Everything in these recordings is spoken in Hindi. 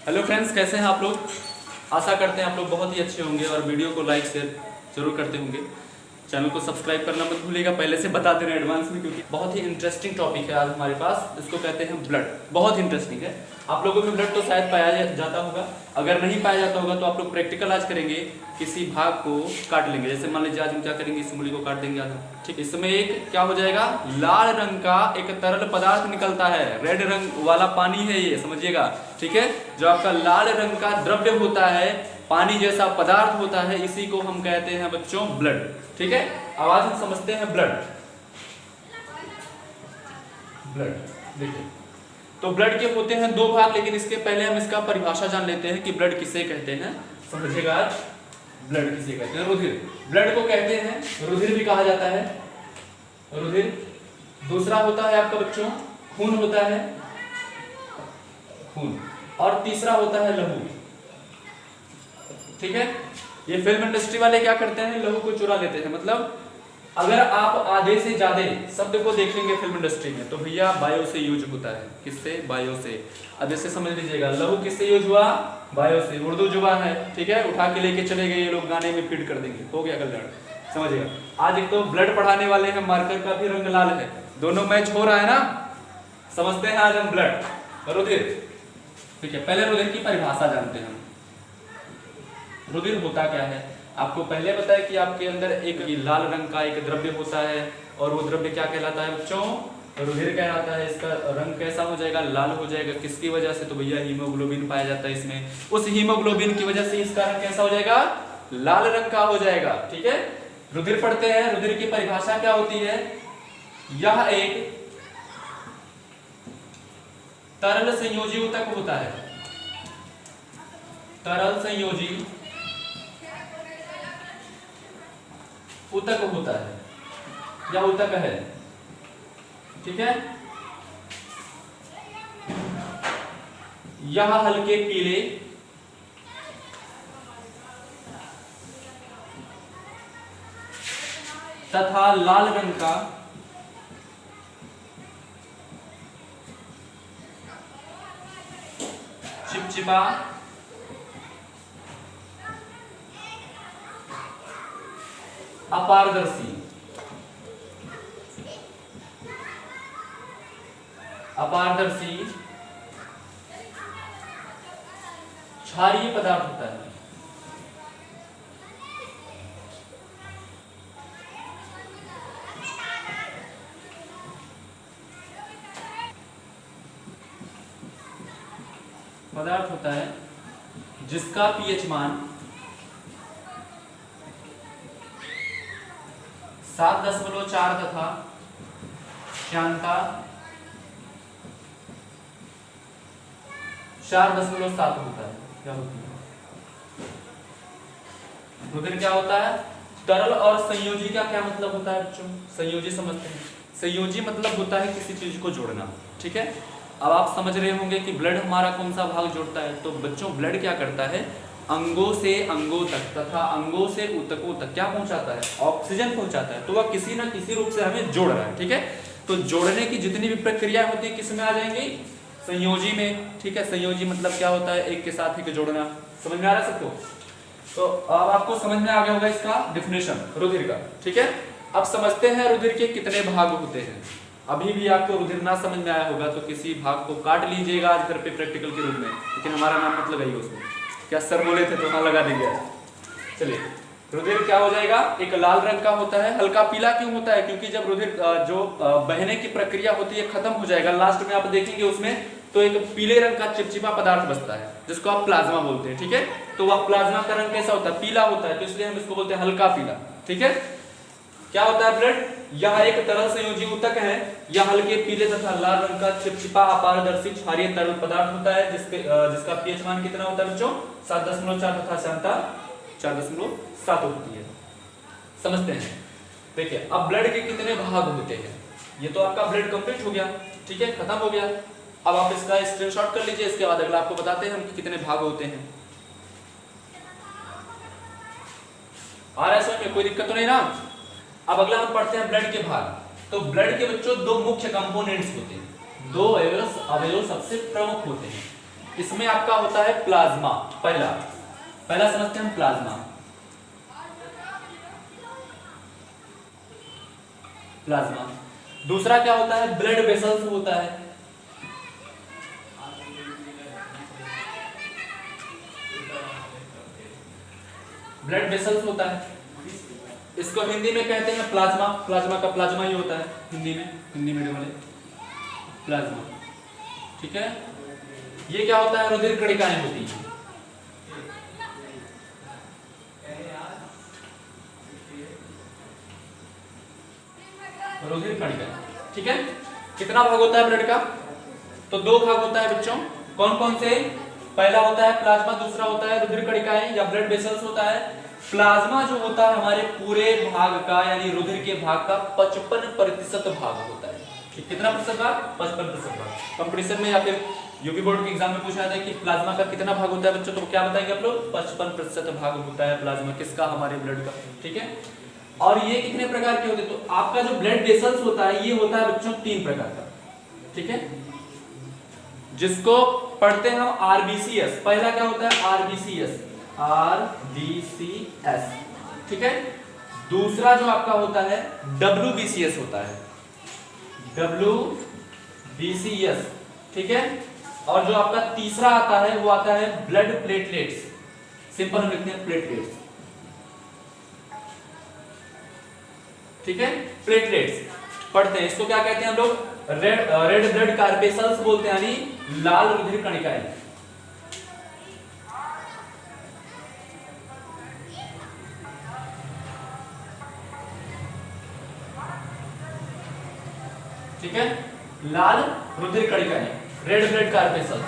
हेलो फ्रेंड्स, कैसे हैं आप लोग। आशा करते हैं आप लोग बहुत ही अच्छे होंगे और वीडियो को लाइक शेयर जरूर करते होंगे। चैनल को सब्सक्राइब करना मत भूलिएगा, पहले से बता दे रहे हैं एडवांस में, क्योंकि बहुत ही इंटरेस्टिंग टॉपिक है आज हमारे पास। इसको कहते हैं ब्लड। बहुत इंटरेस्टिंग है। आप लोगों में ब्लड तो शायद पाया जाता होगा, अगर नहीं पाया जाता होगा तो आप लोग प्रैक्टिकल आज करेंगे। किसी भाग को काट लेंगे, जैसे मान लीजिए आज हम क्या करेंगे, इस उंगली को काट देंगे आधा। ठीक, इसमें एक क्या हो जाएगा, लाल रंग का एक तरल पदार्थ निकलता है। रेड रंग वाला पानी है ये, समझिएगा। ठीक है, जो आपका लाल रंग का द्रव्य होता है, पानी जैसा पदार्थ होता है, इसी को हम कहते हैं बच्चों ब्लड। ठीक है, अब आज हम समझते हैं ब्लड। देखिए, तो ब्लड के होते हैं दो भाग, लेकिन इसके पहले हम इसका परिभाषा जान लेते हैं कि ब्लड किसे कहते हैं। समझिएगा, आज ब्लड किसे कहते हैं। रुधिर, ब्लड को कहते हैं रुधिर भी कहा जाता है। रुधिर। दूसरा होता है आपका बच्चों खून होता है, खून। और तीसरा होता है लहू। ठीक है, ये फिल्म इंडस्ट्री वाले क्या करते हैं, लहू को चुरा लेते हैं। मतलब अगर आप आधे से ज्यादा शब्द को देखेंगे फिल्म इंडस्ट्री में, तो भैया बायो से यूज होता है। किससे? बायो से। अब जैसे समझ लीजिएगा, लहू किससे यूज हुआ? बायो से। उर्दू जुबान है, ठीक है, उठा के लेके चले गए ये लोग, गाने में फीड कर देंगे, हो गया कल्याण। समझिएगा, आज एक तो ब्लड पढ़ाने वाले हैं, मार्कर का भी रंग लाल है, दोनों मैच हो रहा है ना। समझते हैं आज हम ब्लड, रुधिर। ठीक है, पहले रुधिर की परिभाषा जानते हैं हम। रुधिर होता क्या है, आपको पहले पता है कि आपके अंदर एक लाल रंग का एक द्रव्य होता है, और वो द्रव्य क्या कहलाता है बच्चों? रुधिर कहलाता है। इसका रंग कैसा हो जाएगा? लाल हो जाएगा। किसकी वजह से? तो भैया हीमोग्लोबिन पाया जाता है इसमें। उस हीमोग्लोबिन की वजह से इसका रंग कैसा हो जाएगा? लाल रंग का हो जाएगा। ठीक है, रुधिर पढ़ते हैं। रुधिर की परिभाषा क्या होती है? यह एक तरल संयोजी ऊतक होता है। तरल संयोजी ऊतक होता है, या ऊतक है। ठीक है, यह हल्के पीले तथा लाल रंग का चिपचिपा अपारदर्शी क्षारीय पदार्थ होता है। पदार्थ होता है जिसका पीएच मान 7.4 तथा श्यानता 4.7 होता है। क्या होती है? रुधिर क्या होता है? तरल। और संयोजी का क्या मतलब होता है बच्चों? संयोजी समझते हैं। संयोजी मतलब होता है किसी चीज को जोड़ना। ठीक है, अब आप समझ रहे होंगे कि ब्लड हमारा कौन सा भाग जोड़ता है। तो बच्चों ब्लड क्या करता है? अंगों से अंगों तक तथा अंगों से ऊतकों तक क्या पहुंचाता है? ऑक्सीजन पहुंचाता है। तो वह किसी ना किसी रूप से हमें जोड़ रहा है। ठीक है, तो जोड़ने की जितनी भी प्रक्रिया होती है किस में आ जाएंगी? संयोजी में। ठीक है, संयोजी मतलब क्या होता है? एक के साथ एक जोड़ना। समझ में आ रहा है सबको? तो अब आपको समझ में आ गया होगा इसका डिफिनेशन रुधिर का। ठीक है, अब समझते हैं रुधिर के कितने भाग होते हैं। अभी भी आपको रुधिर ना समझ में आया होगा तो किसी भाग को काट लीजिएगा आज घर पे प्रैक्टिकल के रूप में, लेकिन हमारा नाम मत लगाइए उसमें। क्या सर बोले थे तो हाँ लगा देंगे। चलिए, रुधिर क्या हो जाएगा? एक लाल रंग का होता है। हल्का पीला क्यों होता है? क्योंकि जब रुधिर जो बहने की प्रक्रिया होती है खत्म हो जाएगा, लास्ट में आप देखेंगे उसमें तो एक पीले रंग का चिपचिपा पदार्थ बचता है, जिसको आप प्लाज्मा बोलते हैं। ठीक है, तो वह प्लाज्मा का रंग कैसा होता है? पीला होता है, तो इसलिए हम इसको बोलते हैं हल्का पीला। ठीक है, क्या होता है ब्लड? यह एक तरल संयोजी ऊतक है। यह हल्के पीले तथा लाल रंग का चिपचिपा अपारदर्शी क्षारीय तरल पदार्थ होता है, जिसका पीएच मान कितना होता है बच्चों? 7.4 तथा श्यानता 4.7 होती है। समझते हैं। देखिए, अब ब्लड के कितने भाग होते हैं। ये तो आपका ब्लड कंप्लीट हो गया। ठीक है, खत्म हो गया। अब आप इसका स्क्रीनशॉट कर लीजिए, इसके बाद अगला आपको बताते हैं हम कि कितने भाग होते हैं। आ रहा है समझ में? कोई दिक्कत तो नहीं ना? अब अगला हम पढ़ते हैं ब्लड के भाग। तो ब्लड के बच्चों दो मुख्य कंपोनेंट्स होते हैं, दो अवयव सबसे प्रमुख होते हैं। इसमें आपका होता है प्लाज्मा। पहला पहला समझते हैं हम प्लाज्मा। प्लाज्मा। दूसरा क्या होता है? ब्लड वेसल्स होता है। ब्लड वेसल्स होता है, इसको हिंदी में कहते हैं प्लाज्मा। प्लाज्मा का प्लाज्मा ही होता है हिंदी में, हिंदी मीडियम वाले प्लाज्मा। ठीक है, ये क्या होता है? रुधिर कणिकाएं होती हैं। रुधिर कणिकाएं। ठीक है, कितना भाग होता है ब्लड का? तो दो भाग होता है बच्चों। कौन कौन से? पहला होता है प्लाज्मा, दूसरा होता है रुधिर कणिकाएं या ब्लड वेसल्स होता है। प्लाज्मा जो होता है हमारे पूरे भाग का यानी रुधिर के भाग का 55% भाग होता है। कितना प्रतिशत भाग? 55% भाग। कंपटीशन में या फिर यूपी बोर्ड के एग्जाम में पूछा जाता है कि प्लाज्मा का कितना भाग होता है बच्चों, तो क्या बताएंगे आप लोग? 55% भाग होता है प्लाज्मा किसका? हमारे ब्लड का। ठीक है, और ये कितने प्रकार के होते हैं? तो आपका जो ब्लड वेसल्स होता है ये होता है बच्चों 3 प्रकार का। ठीक है, जिसको पढ़ते हैं हम आरबीसीएस। पहला क्या होता है? RBCs, RBCs. ठीक है, दूसरा जो आपका होता है डब्ल्यूबीसीएस होता है, डब्ल्यूबीसीएस। ठीक है, और जो आपका तीसरा आता है वो आता है ब्लड प्लेटलेट्स। सिंपल हम लिखते हैं प्लेटलेट्स। ठीक है, प्लेटलेट्स पढ़ते हैं, इसको क्या कहते हैं हम लोग? रेड ब्लड कार्पेसल्स बोलते हैं, यानी लाल रुधिर कणिकाएं। ठीक है, लाल रुधिर कणिकाएं, रेड ब्लड कार्पेसल्स।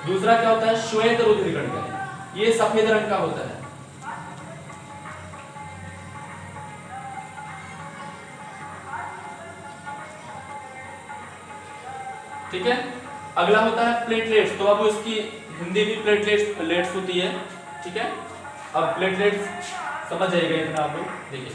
दूसरा क्या होता है? श्वेत रुधिर कणिकाएं, ये सफेद रंग का होता है। ठीक है, अगला होता है प्लेटलेट्स। तो अब इसकी हिंदी भी प्लेटलेट्स होती है। ठीक है, अब प्लेटलेट्स समझ जाएगा इतना आप लोग। देखिए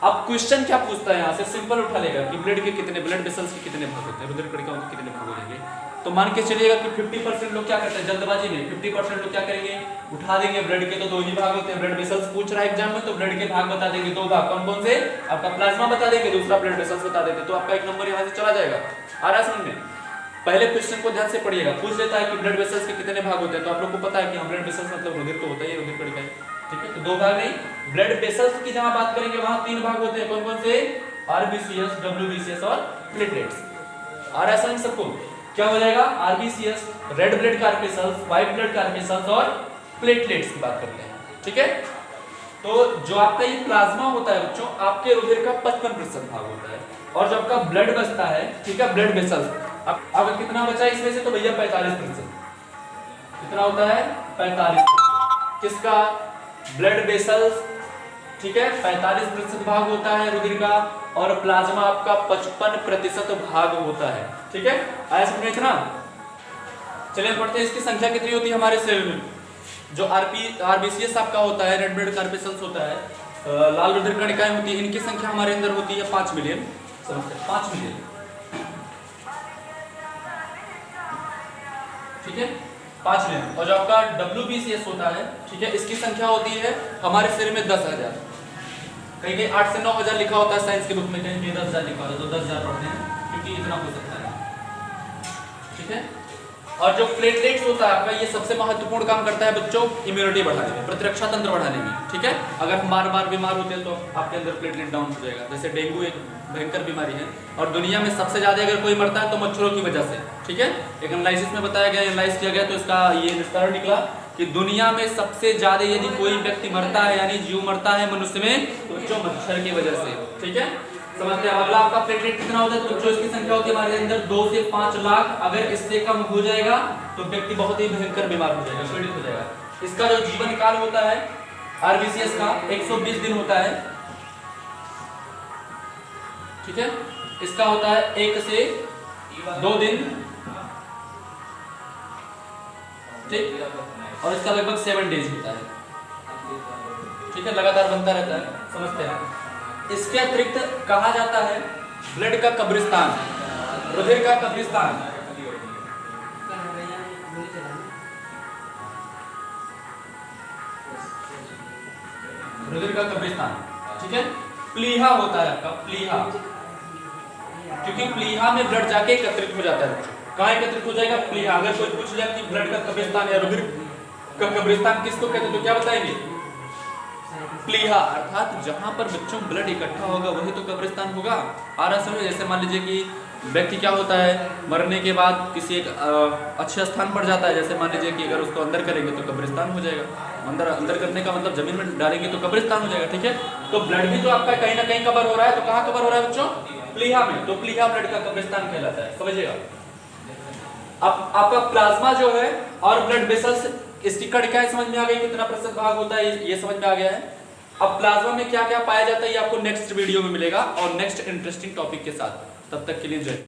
अब क्वेश्चन क्या पूछता है यहाँ से, सिंपल उठा लेगा कि ब्लड के कितने, ब्लड वेसल्स के कितने भाग होते हैं, रुधिर कणिकाओं के कितने भाग हो जाएंगे। तो मान के चलिएगा कि 50% लोग क्या करते हैं जल्दबाजी में, 50% लोग क्या करेंगे? उठा देंगे। ब्लड के तो 2 ही भाग होते हैं, ब्लड वेसल्स पूछ रहा है एग्जाम में, तो ब्लड के भाग बता देंगे 2 भाग। कौन कौन से? आपका प्लाज्मा बता देंगे, दूसरा ब्लड वेसल्स बता देंगे, तो आपका 1 नंबर यहाँ से चला जाएगा। आ रहा है समझ में? पहले क्वेश्चन को ध्यान से पढ़िएगा, पूछ लेता है कि ब्लड वेसल्स के कितने भाग होते हैं, तो आप लोग को पता है कि ब्लड वेसल्स मतलब रुधिर तो होता है, रुधिर कणिकाएं। ठीक है, तो 2 भाग नहीं, ब्लड वेसल्स की जहां बात करेंगे वहां 3 भाग होते हैं। कौन कौन से? आरबीसीएस, डब्ल्यूबीसीएस और प्लेटलेट्स। आ रहा है समझ सबको? क्या हो जाएगा? RBCs, red blood कार्पेसल्स, white blood कार्पेसल्स और प्लेटलेट्स की बात करते हैं। ठीक है, तो जो आपका ये प्लाज्मा होता है बच्चों, आपके रुधिर का 55% भाग होता है, और जो आपका ब्लड बचता है, ठीक है, ब्लड वेसल्स, अब कितना बचा इसमें से? तो भैया 45%। कितना होता है? 45%। किसका? Blood vessels. ठीक है, 45% भाग होता है रुधिर का, और प्लाज्मा आपका 55% भाग होता है। ठीक है, आया समझ में इतना? चलिए पढ़ते हैं, इसकी संख्या कितनी होती है हमारे शरीर में। जो आरबीसीएस आपका होता है, रेड ब्लड कार्पेसल्स होता है, लाल रुधिर कणिकाएं होती है, इनकी संख्या हमारे अंदर होती है 5 मिलियन। समझते हैं? 5 मिलियन। ठीक है, 5 मिलियन। और जो आपका डब्ल्यूबीसीएस होता है, ठीक है, इसकी संख्या होती है हमारे शरीर में 10,000। कहीं कहीं 8 से 9,000 लिखा होता है साइंस के बुक में, कहीं 10,000 लिखा होता है, तो 10,000 पढ़ते हैं क्योंकि इतना हो सकता है। ठीक है, और जो प्लेटलेट्स होता है आपका, ये सबसे महत्वपूर्ण काम करता है बच्चों इम्यूनिटी बढ़ाने में, प्रतिरक्षा तंत्र बढ़ाने में। ठीक है, अगर हम बार बार बीमार होते हैं तो आपके अंदर प्लेटलेट डाउन हो जाएगा। जैसे डेंगू एक भयंकर बीमारी है, और दुनिया में सबसे ज्यादा अगर कोई मरता है तो मच्छरों की वजह से। ठीक है, एक एनालिसिस में बताया गया, एनालाइज किया गया, तो इसका ये निष्कर्ष निकला कि दुनिया में सबसे ज्यादा यदि कोई व्यक्ति मरता है यानी जीव मरता है मनुष्य में, तो बच्चों मच्छर की वजह से। ठीक है, समझते हैं? अगला आपका प्लेटलेट कितना होता है? तो जो इसकी संख्या होती है हमारे अंदर 2 से 5 लाख। अगर इससे कम हो जाएगा तो व्यक्ति बहुत ही भयंकर बीमार हो जाएगा, पीड़ित हो जाएगा। इसका जो जीवन काल होता है आरबीसीएस का 120 दिन होता है। ठीक है, इसका होता है 1 से 2 दिन। ठीक, और इसका लगभग 7 डेज होता है। ठीक है, लगातार बनता रहता है। समझते हैं? इसके अतिरिक्त कहा जाता है ब्लड का कब्रिस्तान, रुधिर का कब्रिस्तान। रुधिर का कब्रिस्तान, ठीक है। प्लीहा होता है आपका प्लीहा, क्योंकि प्लीहा में ब्लड जाके एकत्रित हो जाता है। कहाँ एकत्रित हो जाएगा? प्लीहा। अगर कोई पूछ जाए कि ब्लड का कब्रिस्तान या रुधिर का कब्रिस्तान किसको कहते हैं तो क्या बताएंगे? प्लीहा। अर्थात जहां पर बच्चों ब्लड इकट्ठा होगा वही तो कब्रिस्तान होगा। आ रहा समझ? जैसे मान लीजिए कि व्यक्ति क्या होता है, मरने के बाद किसी एक अच्छे स्थान पर जाता है, जैसे मान लीजिए कि अगर उसको अंदर करेंगे तो कब्रिस्तान हो जाएगा। अंदर करने का मतलब जमीन में डालेंगे तो कब्रिस्तान हो जाएगा, ठीक है। तो ब्लड भी तो आपका कहीं ना कहीं कवर हो रहा है, तो कहाँ कवर हो रहा है बच्चों? प्लीहा में। तो प्लीहा ब्लड का कब्रिस्तान कहलाता है, समझिएगा। अब आपका प्लाज्मा जो है और ब्लड वेसल्स, इसकी कणिकाएं समझ में आ गई, कितना प्रतिशत भाग होता है ये समझ में आ गया है। अब प्लाज्मा में क्या क्या पाया जाता है ये आपको नेक्स्ट वीडियो में मिलेगा और नेक्स्ट इंटरेस्टिंग टॉपिक के साथ। तब तक के लिए जय।